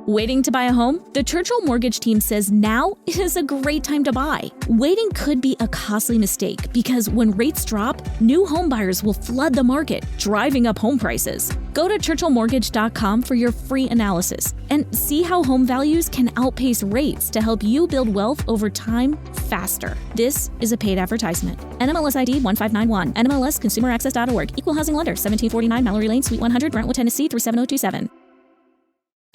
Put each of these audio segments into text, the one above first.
Waiting to buy a home? The Churchill Mortgage team says now is a great time to buy. Waiting could be a costly mistake because when rates drop, new home buyers will flood the market, driving up home prices. Go to churchillmortgage.com for your free analysis and see how home values can outpace rates to help you build wealth over time faster. This is a paid advertisement. NMLS ID 1591. NMLSconsumeraccess.org. Equal Housing Lender. 1749 Mallory Lane, Suite 100, Brentwood, Tennessee 37027.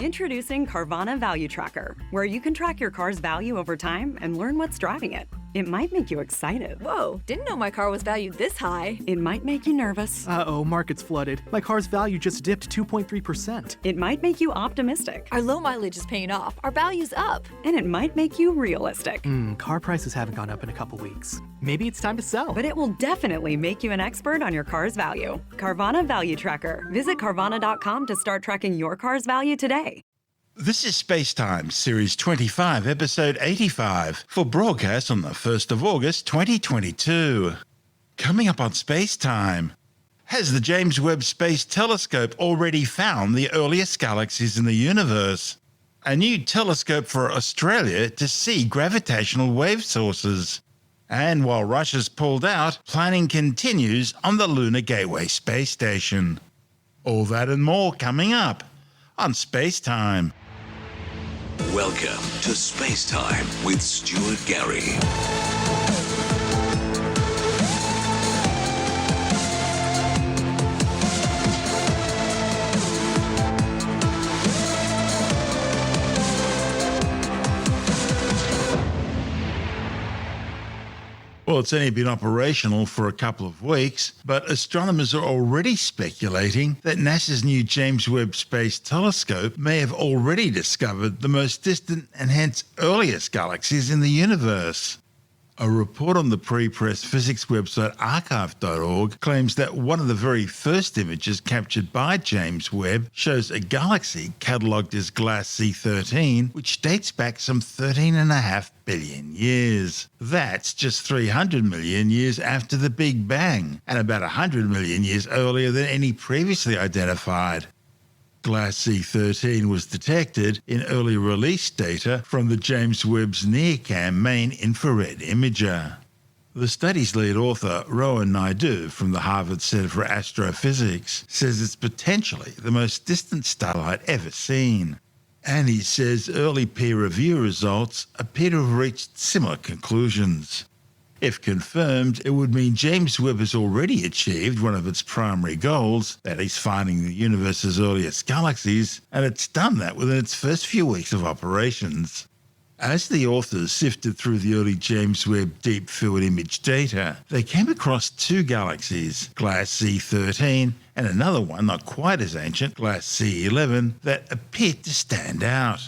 Introducing Carvana Value Tracker, where you can track your car's value over time and learn what's driving it. It might make you excited. Whoa, didn't know my car was valued this high. It might make you nervous. Uh-oh, market's flooded. My car's value just dipped 2.3%. It might make you optimistic. Our low mileage is paying off. Our value's up. And it might make you realistic. Car prices haven't gone up in a couple weeks. Maybe it's time to sell. But it will definitely make you an expert on your car's value. Carvana Value Tracker. Visit Carvana.com to start tracking your car's value today. This is SpaceTime, Series 25, Episode 85, for broadcast on the 1st of August 2022. Coming up on SpaceTime, has the James Webb Space Telescope already found the earliest galaxies in the universe? A new telescope for Australia to see gravitational wave sources. And while Russia's pulled out, planning continues on the Lunar Gateway Space Station. All that and more coming up on SpaceTime. Welcome to Space Time with Stuart Gary. Well, it's only been operational for a couple of weeks, but astronomers are already speculating that NASA's new James Webb Space Telescope may have already discovered the most distant and hence earliest galaxies in the universe. A report on the pre-press physics website archive.org claims that one of the very first images captured by James Webb shows a galaxy catalogued as Galaxy 13, which dates back some 13.5 billion years. That's just 300 million years after the Big Bang, and about 100 million years earlier than any previously identified. Galaxy 13 was detected in early release data from the James Webb's NIRCam main infrared imager. The study's lead author, Rohan Naidu from the Harvard Center for Astrophysics, says it's potentially the most distant starlight ever seen. And he says early peer review results appear to have reached similar conclusions. If confirmed, it would mean James Webb has already achieved one of its primary goals, that is finding the universe's earliest galaxies, and it's done that within its first few weeks of operations. As the authors sifted through the early James Webb Deep Field image data, they came across two galaxies, Galaxy 13 and another one not quite as ancient, Galaxy 11, that appeared to stand out.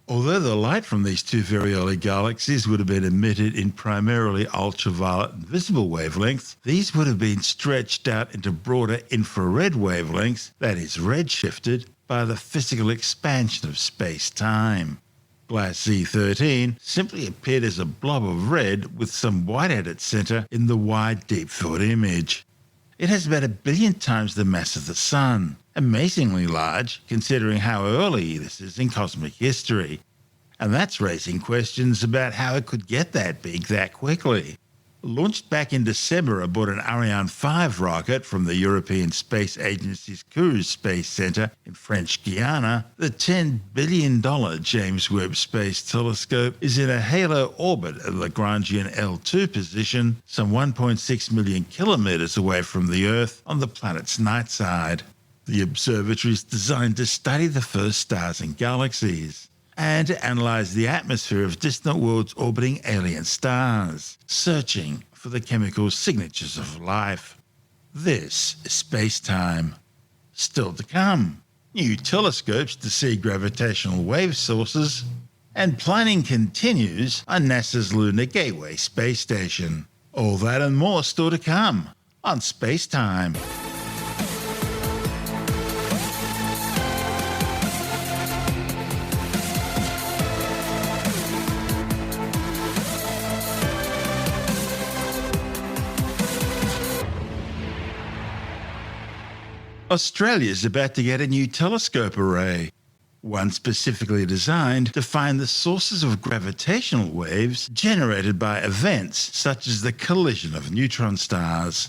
Although the light from these two very early galaxies would have been emitted in primarily ultraviolet and visible wavelengths, these would have been stretched out into broader infrared wavelengths, that is redshifted, by the physical expansion of space-time. Galaxy 13 simply appeared as a blob of red with some white at its centre in the wide deep field image. It has about 1 billion times the mass of the Sun, amazingly large considering how early this is in cosmic history. And that's raising questions about how it could get that big that quickly. Launched back in December aboard an Ariane 5 rocket from the European Space Agency's Kourou Space Centre in French Guiana, the $10 billion James Webb Space Telescope is in a halo orbit at Lagrangian L2 position, some 1.6 million kilometres away from the Earth on the planet's night side. The observatory is designed to study the first stars and galaxies, and to analyse the atmosphere of distant worlds orbiting alien stars, searching for the chemical signatures of life. This is SpaceTime. Still to come, new telescopes to see gravitational wave sources, and planning continues on NASA's Lunar Gateway Space Station. All that and more still to come on SpaceTime. Australia's about to get a new telescope array. one specifically designed to find the sources of gravitational waves generated by events such as the collision of neutron stars.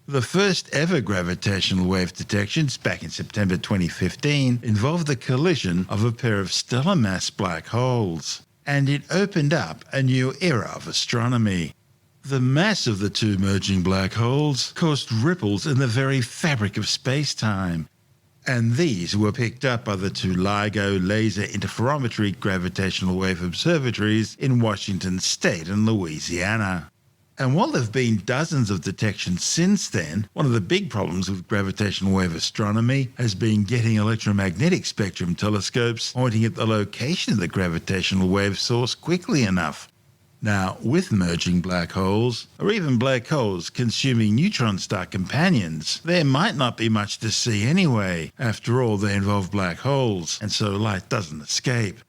The first ever gravitational wave detections back in September 2015 involved the collision of a pair of stellar mass black holes, and it opened up a new era of astronomy. The mass of the two merging black holes caused ripples in the very fabric of space-time, and these were picked up by the two LIGO laser interferometry gravitational wave observatories in Washington State and Louisiana. And while there have been dozens of detections since then, one of the big problems with gravitational wave astronomy has been getting electromagnetic spectrum telescopes pointing at the location of the gravitational wave source quickly enough. Now, with merging black holes, or even black holes consuming neutron star companions, there might not be much to see anyway. After all, they involve black holes, and so light doesn't escape.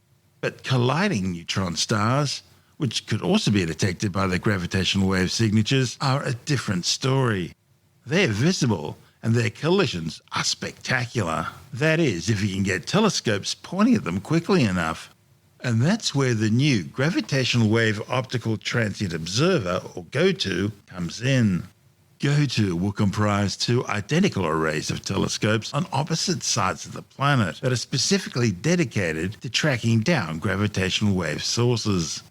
But colliding neutron stars, which could also be detected by the gravitational wave signatures, are a different story. They're visible, and their collisions are spectacular. That is, if you can get telescopes pointing at them quickly enough. And that's where the new Gravitational Wave Optical Transient Observer, or GOTO, comes in. GOTO will comprise two identical arrays of telescopes on opposite sides of the planet that are specifically dedicated to tracking down gravitational wave sources.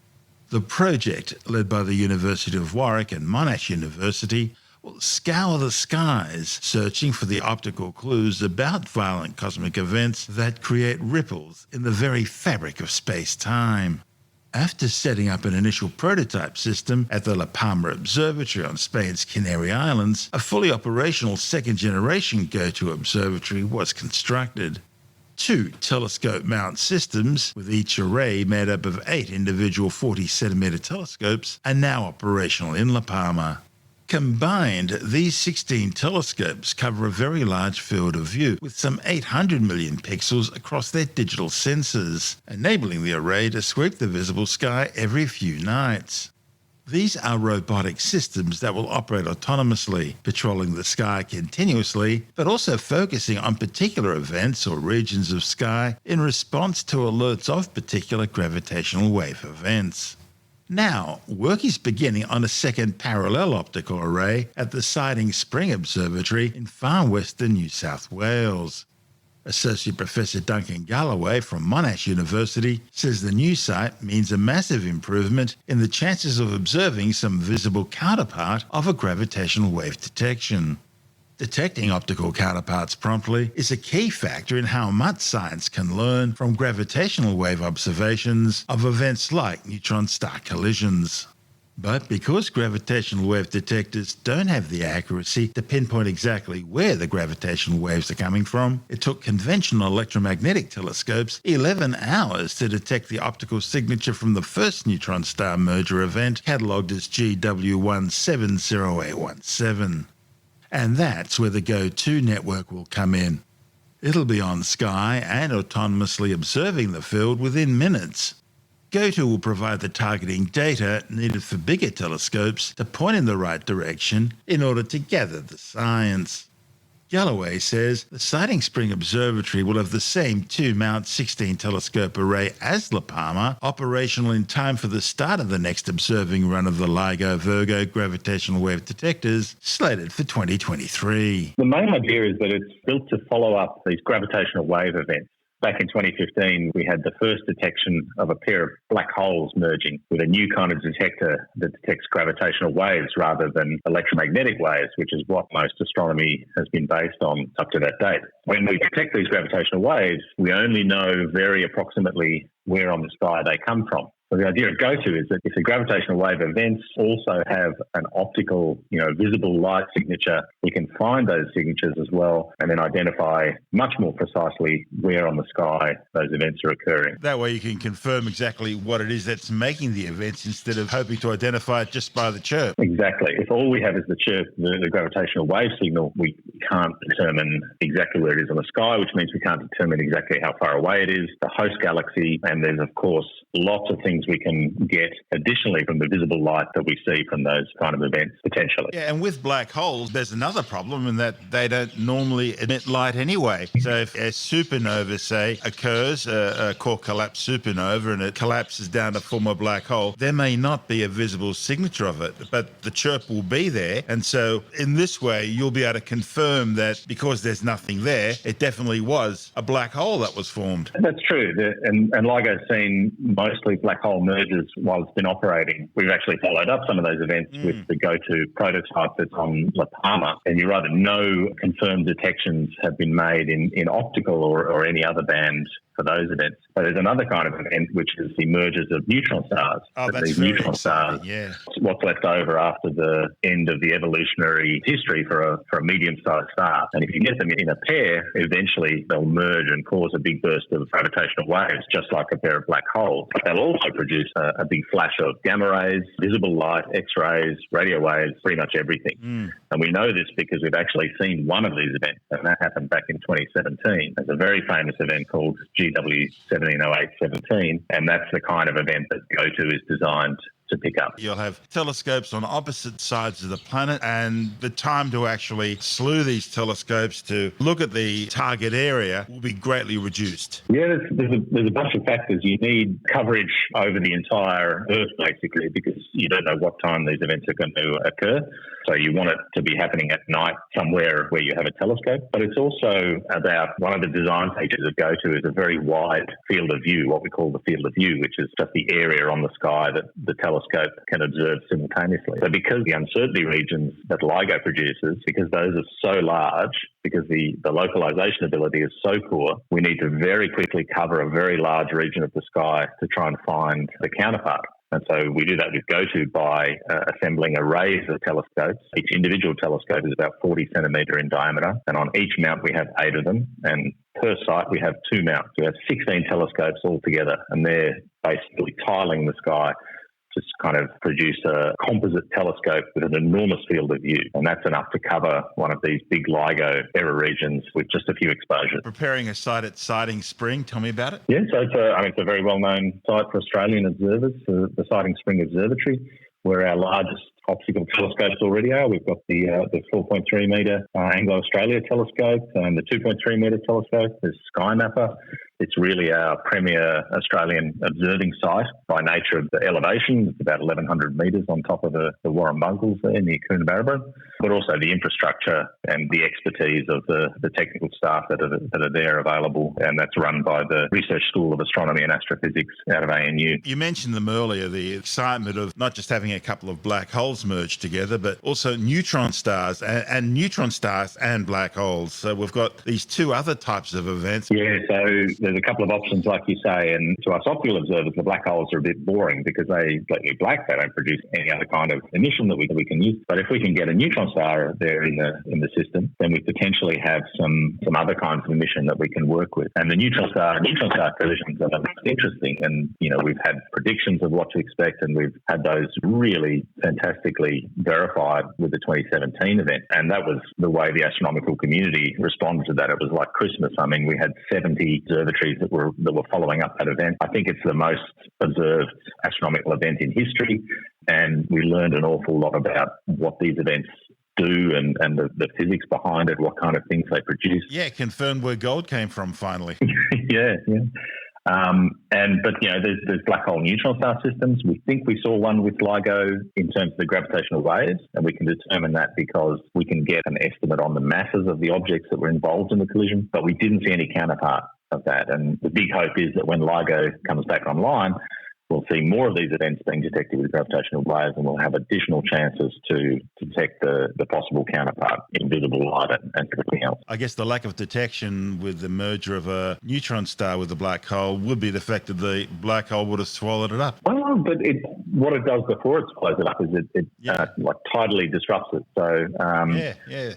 The project, led by the University of Warwick and Monash University, will scour the skies, searching for the optical clues about violent cosmic events that create ripples in the very fabric of space-time. After setting up an initial prototype system at the La Palma Observatory on Spain's Canary Islands, a fully operational second-generation GOTO observatory was constructed. 2 telescope mount systems, with each array made up of 8 individual 40cm telescopes, are now operational in La Palma. Combined, these 16 telescopes cover a very large field of view with some 800 million pixels across their digital sensors, enabling the array to sweep the visible sky every few nights. These are robotic systems that will operate autonomously, patrolling the sky continuously, but also focusing on particular events or regions of sky in response to alerts of particular gravitational wave events. Now, work is beginning on a second parallel optical array at the Siding Spring Observatory in far western New South Wales. Associate Professor Duncan Galloway from Monash University says the new site means a massive improvement in the chances of observing some visible counterpart of a gravitational wave detection. Detecting optical counterparts promptly is a key factor in how much science can learn from gravitational wave observations of events like neutron star collisions. But because gravitational wave detectors don't have the accuracy to pinpoint exactly where the gravitational waves are coming from, it took conventional electromagnetic telescopes 11 hours to detect the optical signature from the first neutron star merger event, catalogued as GW170817. And that's where the GO2 network will come in. It'll be on sky and autonomously observing the field within minutes. GOTO will provide the targeting data needed for bigger telescopes to point in the right direction in order to gather the science. Galloway says the Siding Spring Observatory will have the same 2-mount 16 telescope array as La Palma, operational in time for the start of the next observing run of the LIGO Virgo gravitational wave detectors, slated for 2023. The main idea is that it's built to follow up these gravitational wave events. Back in 2015, we had the first detection of a pair of black holes merging with a new kind of detector that detects gravitational waves rather than electromagnetic waves, which is what most astronomy has been based on up to that date. When we detect these gravitational waves, we only know very approximately where on the sky they come from. So the idea of GOTO is that if the gravitational wave events also have an optical, visible light signature, we can find those signatures as well and then identify much more precisely where on the sky those events are occurring. That way you can confirm exactly what it is that's making the events instead of hoping to identify it just by the chirp. Exactly. Exactly. If all we have is the chirp, the gravitational wave signal, we can't determine exactly where it is on the sky, which means we can't determine exactly how far away it is, the host galaxy, and there's, of course, lots of things we can get additionally from the visible light that we see from those kind of events, potentially. Yeah, and with black holes, there's another problem in that they don't normally emit light anyway. So if a supernova, say, occurs, a core collapse supernova, and it collapses down to form a black hole, there may not be a visible signature of it, but the chirp will be there. And so in this way, you'll be able to confirm that because there's nothing there, it definitely was a black hole that was formed. That's true. And LIGO's seen mostly black hole mergers while it's been operating. We've actually followed up some of those events with the go-to prototype that's on La Palma. And you're right, no confirmed detections have been made in optical or any other band for those events. But there's another kind of event, which is the mergers of neutron stars. Oh, that's these very neutron exciting, stars, yeah. what's left over after the end of the evolutionary history for a medium-sized star. And if you get them in a pair, eventually they'll merge and cause a big burst of gravitational waves, just like a pair of black holes. But they'll also produce a big flash of gamma rays, visible light, X-rays, radio waves, pretty much everything. And we know this because we've actually seen one of these events, and that happened back in 2017. There's a very famous event called GW 170817, and that's the kind of event that GOTO is designed to pick up. You'll have telescopes on opposite sides of the planet, and the time to actually slew these telescopes to look at the target area will be greatly reduced. Yeah, there's a bunch of factors. You need coverage over the entire Earth, basically, because you don't know what time these events are going to occur. So you want it to be happening at night somewhere where you have a telescope. But it's also about one of the design features of GOTO is a very wide field of view, what we call the field of view, which is just the area on the sky that the telescope can observe simultaneously. So because the uncertainty regions that LIGO produces, because those are so large, because the localization ability is so poor, we need to very quickly cover a very large region of the sky to try and find the counterpart. And so we do that with GOTO by assembling arrays of telescopes. Each individual telescope is about 40 centimetre in diameter. And on each mount, we have 8 of them. And per site, we have 2 mounts. We have 16 telescopes altogether. And they're basically tiling the sky to kind of produce a composite telescope with an enormous field of view. And that's enough to cover one of these big LIGO error regions with just a few exposures. Preparing a site at Siding Spring, tell me about it. Yeah, so it's a very well-known site for Australian observers, the Siding Spring Observatory, where our largest optical telescopes already are. We've got the 4.3 metre Anglo-Australia telescope and the 2.3 metre telescope. There's SkyMapper. It's really our premier Australian observing site by nature of the elevation. It's about 1,100 metres on top of the Warrumbungles there in the Coonabarabran, but also the infrastructure and the expertise of the technical staff that are there available. And that's run by the Research School of Astronomy and Astrophysics out of ANU. You mentioned them earlier, the excitement of not just having a couple of black holes merged together, but also neutron stars and neutron stars and black holes. So we've got these 2 other types of events. Yeah, so there's a couple of options, like you say, and to us optical observers, the black holes are a bit boring because they're black. They don't produce any other kind of emission that we can use. But if we can get a neutron star there in the system, then we potentially have some other kinds of emission that we can work with. And the neutron star collisions are interesting. And we've had predictions of what to expect, and we've had those really fantastically verified with the 2017 event. And that was the way the astronomical community responded to that. It was like Christmas. I mean, we had 70 observatories that were following up that event. I think it's the most observed astronomical event in history, and we learned an awful lot about what these events do and the physics behind it, what kind of things they produce. Yeah, confirmed where gold came from finally. yeah. But there's black hole neutron star systems. We think we saw one with LIGO in terms of the gravitational waves, and we can determine that because we can get an estimate on the masses of the objects that were involved in the collision, but we didn't see any counterpart of that. And the big hope is that when LIGO comes back online, we'll see more of these events being detected with gravitational waves, and we'll have additional chances to detect the possible counterpart in visible light and everything else. I guess the lack of detection with the merger of a neutron star with a black hole would be the fact that the black hole would have swallowed it up. Well, But what it does before it blows it up is it like tidally disrupts it.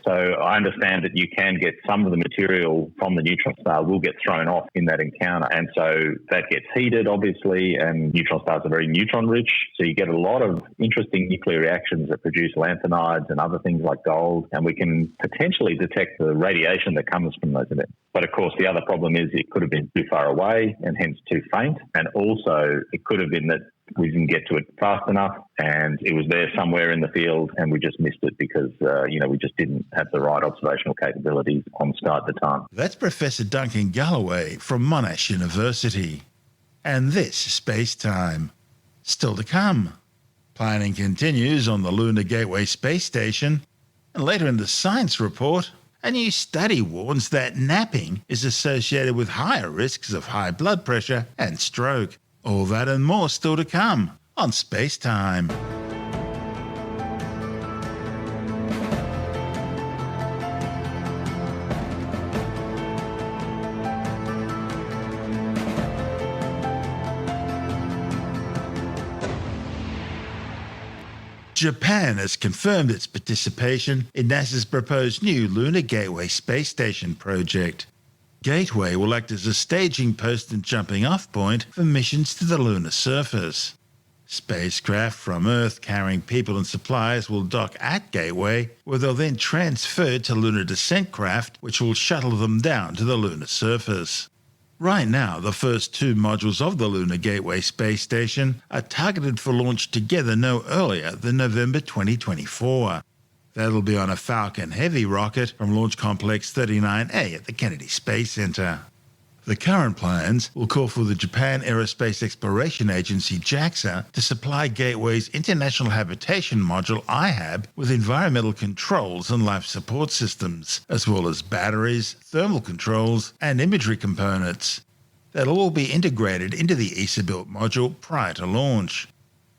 So I understand that you can get some of the material from the neutron star will get thrown off in that encounter, and so that gets heated, obviously. And neutron stars are very neutron rich, so you get a lot of interesting nuclear reactions that produce lanthanides and other things like gold, and we can potentially detect the radiation that comes from those events. But of course, the other problem is it could have been too far away and hence too faint, and also it could have been that we didn't get to it fast enough and it was there somewhere in the field and we just missed it because, we just didn't have the right observational capabilities on sky at the time. That's Professor Duncan Galloway from Monash University. And this is SpaceTime. Still to come. Planning continues on the Lunar Gateway Space Station. And later in the science report, a new study warns that napping is associated with higher risks of high blood pressure and stroke. All that and more still to come on SpaceTime. Japan has confirmed its participation in NASA's proposed new Lunar Gateway Space Station project. Gateway will act as a staging post and jumping off point for missions to the lunar surface. Spacecraft from Earth carrying people and supplies will dock at Gateway, where they'll then transfer to lunar descent craft, which will shuttle them down to the lunar surface. Right now, the first two modules of the Lunar Gateway Space Station are targeted for launch together no earlier than November 2024. That'll be on a Falcon Heavy rocket from Launch Complex 39A at the Kennedy Space Center. The current plans will call for the Japan Aerospace Exploration Agency JAXA to supply Gateway's International Habitation Module IHAB with environmental controls and life support systems, as well as batteries, thermal controls, and imagery components. That'll all be integrated into the ESA-built module prior to launch.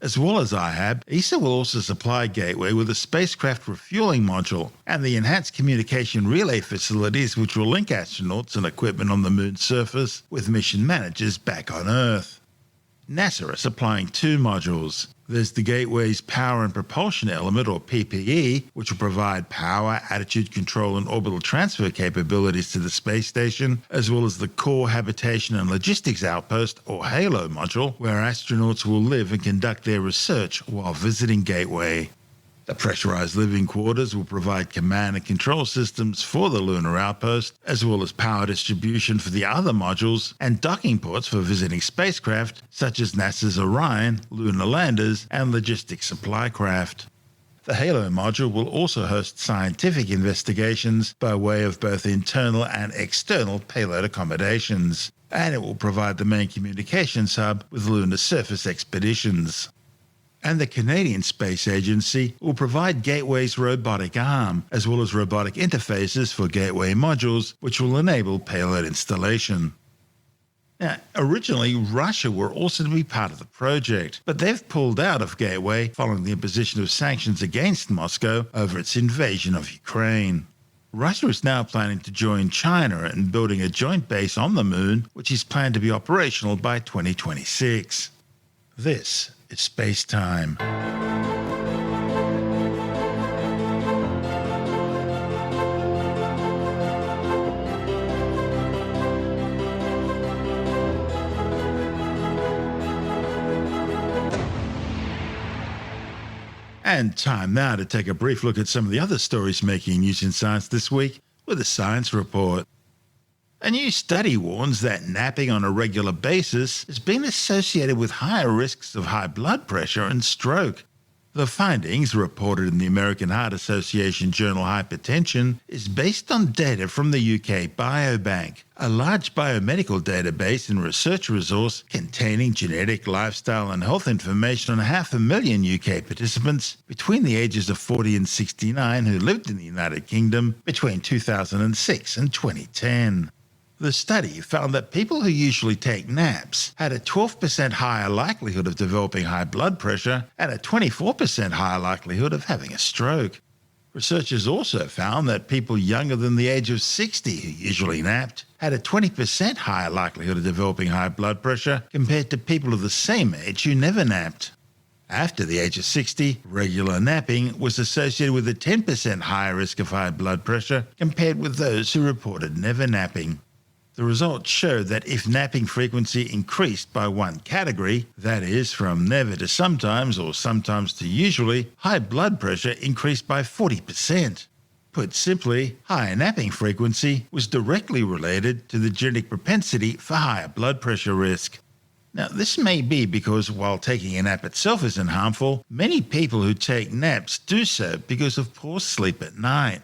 As well as IHAB, ESA will also supply Gateway with a spacecraft refueling module and the enhanced communication relay facilities which will link astronauts and equipment on the moon's surface with mission managers back on Earth. NASA are supplying two modules. There's the Gateway's Power and Propulsion Element, or PPE, which will provide power, attitude control, and orbital transfer capabilities to the space station, as well as the Core Habitation and Logistics Outpost, or HALO module, where astronauts will live and conduct their research while visiting Gateway. The pressurized living quarters will provide command and control systems for the lunar outpost, as well as power distribution for the other modules and docking ports for visiting spacecraft such as NASA's Orion, lunar landers, and logistics supply craft. The HALO module will also host scientific investigations by way of both internal and external payload accommodations, and it will provide the main communications hub with lunar surface expeditions. And the Canadian Space Agency will provide Gateway's robotic arm, as well as robotic interfaces for Gateway modules, which will enable payload installation. Now, originally, Russia were also to be part of the project, but they've pulled out of Gateway following the imposition of sanctions against Moscow over its invasion of Ukraine. Russia is now planning to join China in building a joint base on the moon, which is planned to be operational by 2026. This is SpaceTime. And time now to take a brief look at some of the other stories making news in science this week with a science report. A new study warns that napping on a regular basis has been associated with higher risks of high blood pressure and stroke. The findings, reported in the American Heart Association journal Hypertension, is based on data from the UK Biobank, a large biomedical database and research resource containing genetic, lifestyle and health information on 500,000 UK participants between the ages of 40 and 69 who lived in the United Kingdom between 2006 and 2010. The study found that people who usually take naps had a 12% higher likelihood of developing high blood pressure and a 24% higher likelihood of having a stroke. Researchers also found that people younger than the age of 60 who usually napped had a 20% higher likelihood of developing high blood pressure compared to people of the same age who never napped. After the age of 60, regular napping was associated with a 10% higher risk of high blood pressure compared with those who reported never napping. The results showed that if napping frequency increased by one category, that is, from never to sometimes or sometimes to usually, high blood pressure increased by 40%. Put simply, higher napping frequency was directly related to the genetic propensity for higher blood pressure risk. Now, this may be because while taking a nap itself isn't harmful, many people who take naps do so because of poor sleep at night.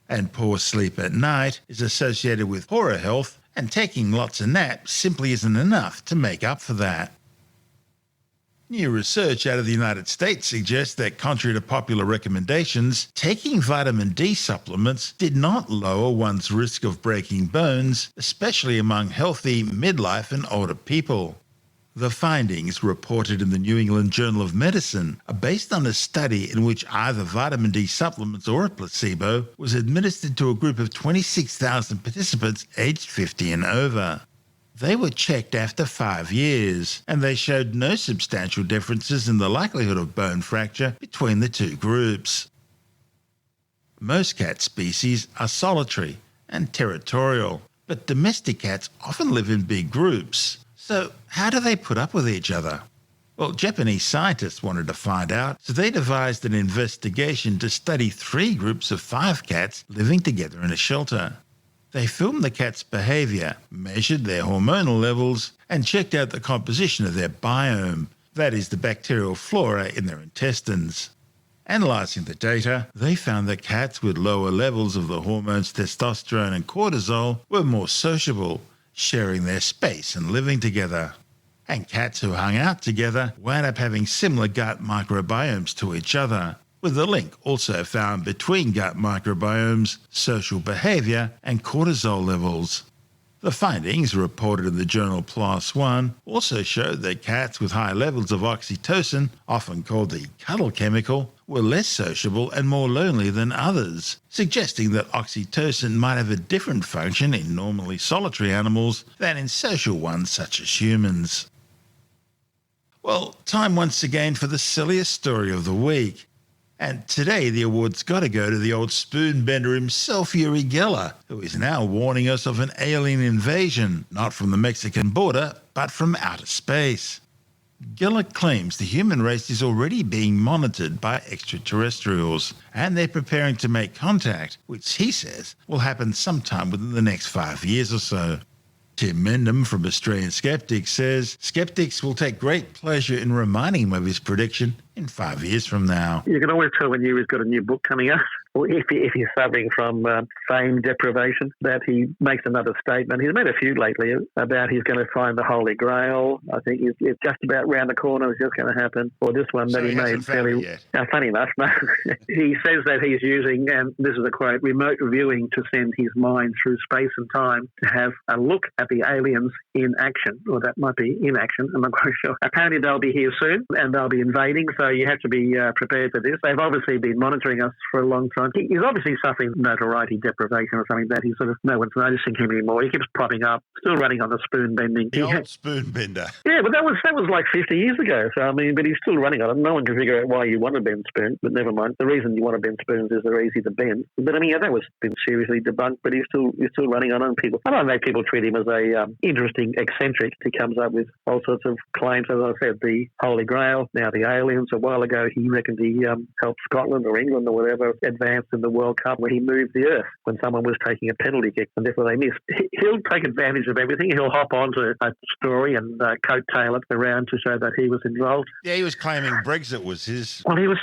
And poor sleep at night is associated with poorer health, and taking lots of naps simply isn't enough to make up for that. New research out of the United States suggests that, contrary to popular recommendations, taking vitamin D supplements did not lower one's risk of breaking bones, especially among healthy midlife and older people. The findings, reported in the New England Journal of Medicine, are based on a study in which either vitamin D supplements or a placebo was administered to a group of 26,000 participants aged 50 and over. They were checked after 5 years, and they showed no substantial differences in the likelihood of bone fracture between the two groups. Most cat species are solitary and territorial, but domestic cats often live in big groups. So how do they put up with each other? Well, Japanese scientists wanted to find out, so they devised an investigation to study 3 groups of 5 cats living together in a shelter. They filmed the cats' behavior, measured their hormonal levels, and checked out the composition of their biome, that is, the bacterial flora in their intestines. Analysing the data, they found that cats with lower levels of the hormones testosterone and cortisol were more sociable, sharing their space and living together. And cats who hung out together wound up having similar gut microbiomes to each other, with a link also found between gut microbiomes, social behaviour and cortisol levels. The findings, reported in the journal PLOS ONE, also showed that cats with high levels of oxytocin, often called the cuddle chemical, were less sociable and more lonely than others, suggesting that oxytocin might have a different function in normally solitary animals than in social ones such as humans. Well, time once again for the silliest story of the week. And today the award's got to go to the old spoon bender himself, Uri Geller, who is now warning us of an alien invasion, not from the Mexican border, but from outer space. Geller claims the human race is already being monitored by extraterrestrials, and they're preparing to make contact, which he says will happen sometime within the next 5 years or so. Tim Mendham from Australian Skeptics says skeptics will take great pleasure in reminding him of his prediction in 5 years from now. You can always tell when Yuri's got a new book coming out, or if he's suffering from fame deprivation, that he makes another statement. He's made a few lately about he's going to find the Holy Grail. I think it's just about round the corner. It's just going to happen. Or this one that he made fairly funny enough. He says that he's using, and this is a quote, remote viewing to send his mind through space and time to have a look at the aliens in action, or that might be in action. I'm not quite sure. Apparently they'll be here soon and they'll be invading, so you have to be prepared for this. They've obviously been monitoring us for a long time. He's obviously suffering notoriety deprivation or something that no one's noticing him anymore. He keeps popping up, still running on the spoon bending. The old spoon bender. Yeah, but that was like 50 years ago. So but he's still running on it. No one can figure out why you want to bend spoons, but never mind. The reason you want to bend spoons is they're easy to bend. But that was been seriously debunked. But he's still running on it. I don't know. People treat him as a interesting eccentric. He comes up with all sorts of claims. As I said, the Holy Grail, now the aliens. A while ago, he reckoned he helped Scotland or England or whatever advance in the World Cup where he moved the earth when someone was taking a penalty kick and therefore they missed. He'll take advantage of everything. He'll hop onto a story and coattail it around to show that he was involved. Yeah, he was claiming Brexit was his. Well, he was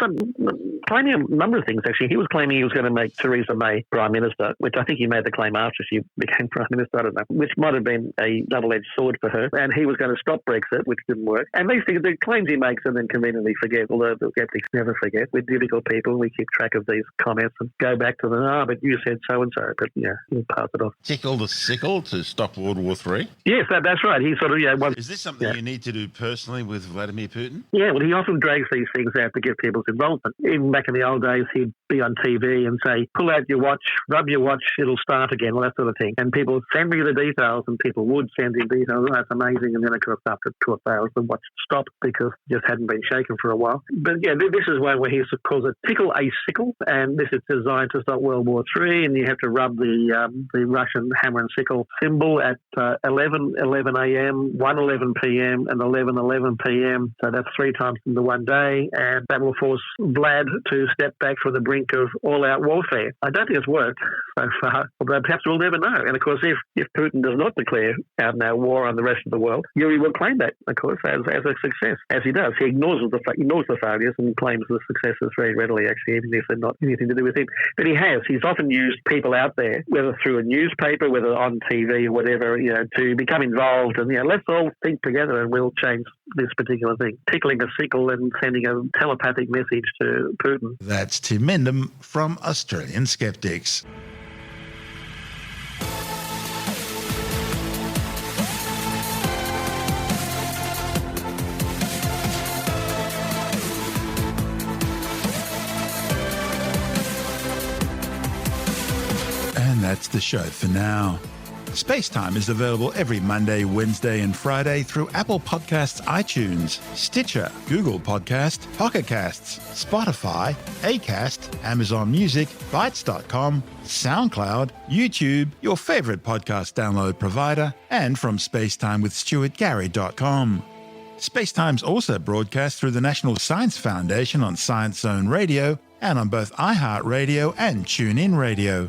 claiming a number of things, actually. He was claiming he was going to make Theresa May Prime Minister, which I think he made the claim after she became Prime Minister, I don't know, which might have been a double-edged sword for her. And he was going to stop Brexit, which didn't work. And these things, the claims he makes and then conveniently forget, although the skeptics never forget. We're difficult people. We keep track of these comments comments and go back to them. But you said so-and-so, but he'll pass it off. Tickle the sickle to stop World War III? Yes, that's right. He sort of, Is this something you need to do personally with Vladimir Putin? Yeah, well, he often drags these things out to get people's involvement. Even back in the old days, he'd be on TV and say, pull out your watch, rub your watch, it'll start again, all that sort of thing. And people send me the details, and people would send him details. Oh, that's amazing. And then, of course, after 2 hours, the watch stopped because it just hadn't been shaken for a while. But yeah, this is one where he calls it tickle a sickle, and this is designed to stop World War III, and you have to rub the Russian hammer and sickle symbol at 11 a.m., 1:11 p.m., and 11:11 p.m. So that's 3 times in the one day, and that will force Vlad to step back from the brink of all-out warfare. I don't think it's worked so far, although perhaps we'll never know. And of course, if Putin does not declare out-and-out war on the rest of the world, Yuri will claim that, of course, as a success, as he does. He ignores the failures and claims the successes very readily, actually, even if they're not anything to do with him. But he's often used people out there, whether through a newspaper, whether on TV or whatever, to become involved. And let's all think together and we'll change this particular thing. Tickling a sickle and sending a telepathic message to Putin. That's Tim Mendham from Australian Skeptics. And that's the show for now. SpaceTime is available every Monday, Wednesday and Friday through Apple Podcasts, iTunes, Stitcher, Google Podcast, Pocket Casts, Spotify, Acast, Amazon Music, Bytes.com, SoundCloud, YouTube, your favourite podcast download provider, and from spacetimewithstuartgary.com. SpaceTime's also broadcast through the National Science Foundation on Science Zone Radio and on both iHeartRadio and TuneIn Radio.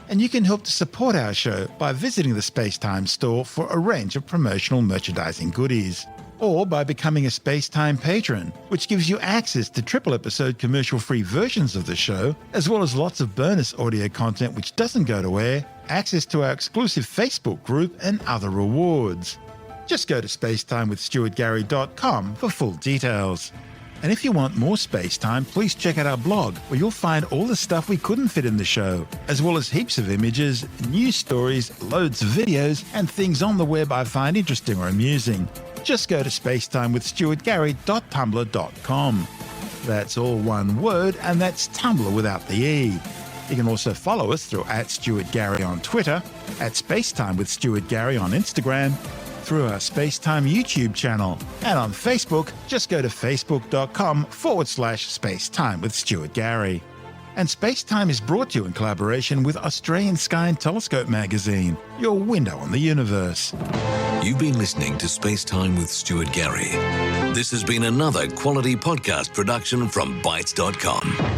And you can help to support our show by visiting the SpaceTime store for a range of promotional merchandising goodies, or by becoming a SpaceTime patron, which gives you access to triple-episode commercial-free versions of the show, as well as lots of bonus audio content which doesn't go to air, access to our exclusive Facebook group, and other rewards. Just go to spacetimewithstuartgary.com for full details. And if you want more space time, please check out our blog, where you'll find all the stuff we couldn't fit in the show, as well as heaps of images, news stories, loads of videos, and things on the web I find interesting or amusing. Just go to spacetimewithstuartgary.tumblr.com. That's all one word, and that's Tumblr without the E. You can also follow us through @StuartGary on Twitter, @SpaceTimeWithStuartGary on Instagram, through our SpaceTime YouTube channel, and on Facebook, just go to facebook.com/SpaceTime with Stuart Gary. And SpaceTime is brought to you in collaboration with Australian Sky and Telescope magazine, your window on the universe. You've been listening to SpaceTime with Stuart Gary. This has been another quality podcast production from Bytes.com.